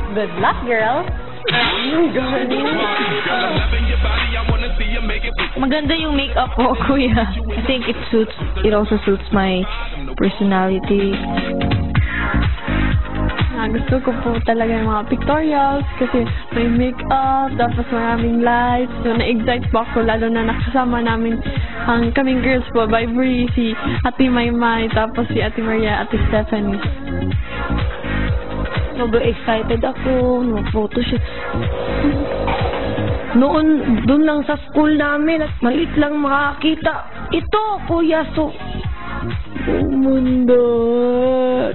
Good luck, girl! Maganda yung makeup po, kuya. I think it also suits my personality. Gusto ko po talaga yung mga pictorials kasi may makeup, tapos maraming lights. So, na-excite po ako, lalo na nakasama namin ang kaming girls po, Vibery, si Ate Maymay, tapos si Ate Maria, Ate Stephanie. Sobrang excited ako, photoshoot. Noon, dun lang sa school namin, at maliit lang makakita. Ito, kuya, so, mundo.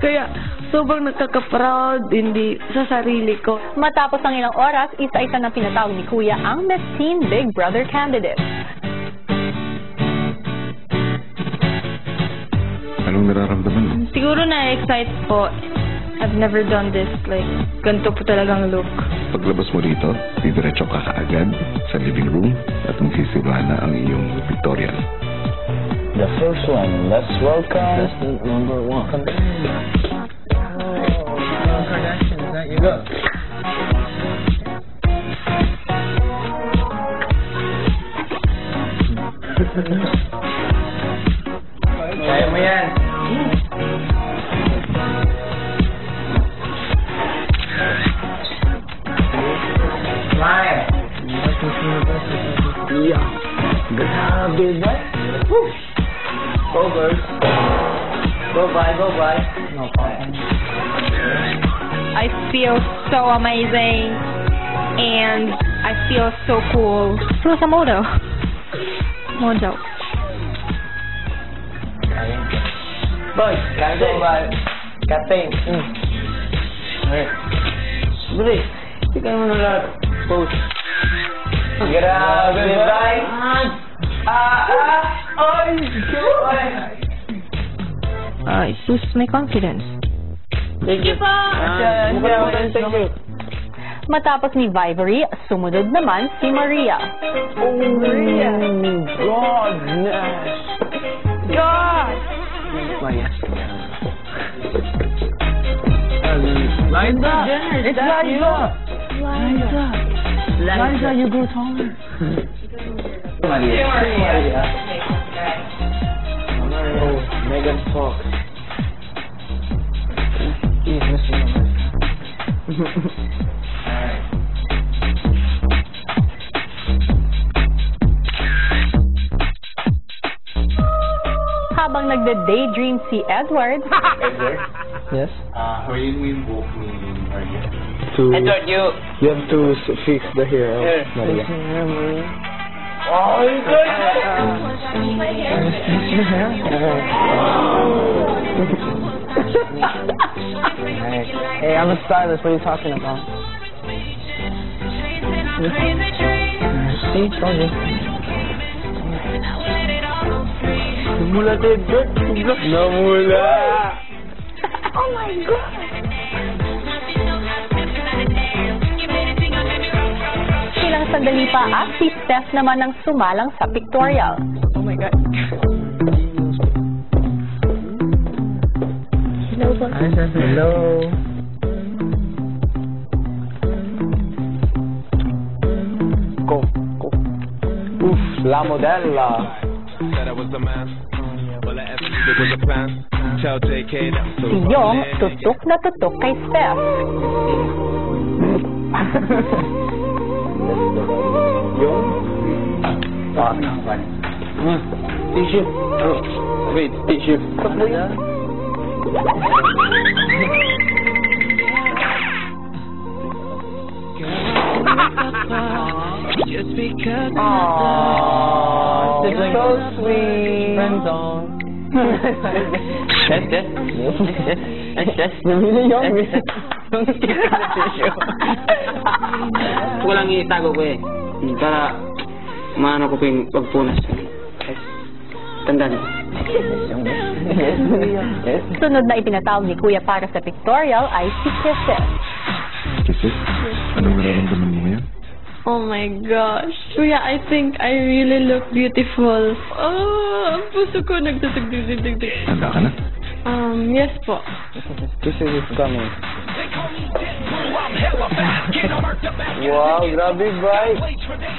Kaya, sobrang nakaka-proud, hindi sa sarili ko. Matapos ang ilang oras, isa-isa na pinatawag ni Kuya ang Miss Teen Big Brother candidate. Anong nararamdaman mo? Siguro na-excite po. I've never done this. Like, ganito po talagang look. Paglabas mo dito, didiretso ka kaagad sa living room at magsisimula na ang iyong pictorial. The first one, let's welcome contestant number 1. Kardashian, is that you? Go. Kaya mo yan. Smile. Yeah. Grabe ba? Go girls. Go bye. No problem. I feel so amazing and I feel so cool. Plus a mojo. Boy, go bye. Captain. Bili. Tingnan mo na lahat. Pose. Grabe bye. It boosts my confidence. Thank you po. Thank you. Matapos ni Vibery, sumunod naman si Maria. Oh, Maria. God. Maria. Liza. It's Liza. Liza, you grow taller. Maria. Oh, Megan Fox. He's missing a list. Habang nagde-daydream si Edward. Edward? Yes? How you invoke me, Maria? Edward, you have to fix the hair of Maria. Oh, you good! Your hair? Hey, I'm a stylist. What are you talking about? See, told you. Namula, Edward. Namula! Oh my God! Ilang sandali pa at si Steph naman ang sumalang sa pictorial. Oh my God. Hello. Go. Oof, la modella. Said I was the man. Well, I it was a plan. Tell JK that's so Si Yong tutok na tutok kay Steph. Yung? Tissue. Oh, wait, tissue. Aww, this is so sweet. Friend zone. Walang itago ko eh. Para maano ko yung pagpunas. Tandaan ko. Sunod na ipinatawag ni Kuya para sa pictorial ay si Kisses. Kisses? Anong nararamdaman mo ngayon? Oh my gosh. Kuya, I think I really look beautiful. Oh, ang puso ko nagdudug-dug-dug-dug. Handa ka na? Yes po. This is coming. Wow, grabe, bay.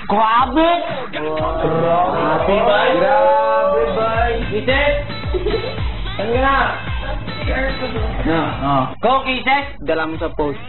Grabe! Grabe, bay. Grabe, bay. Kisses! Saan ka na? No. Go, Kisses! Dala mo sa post.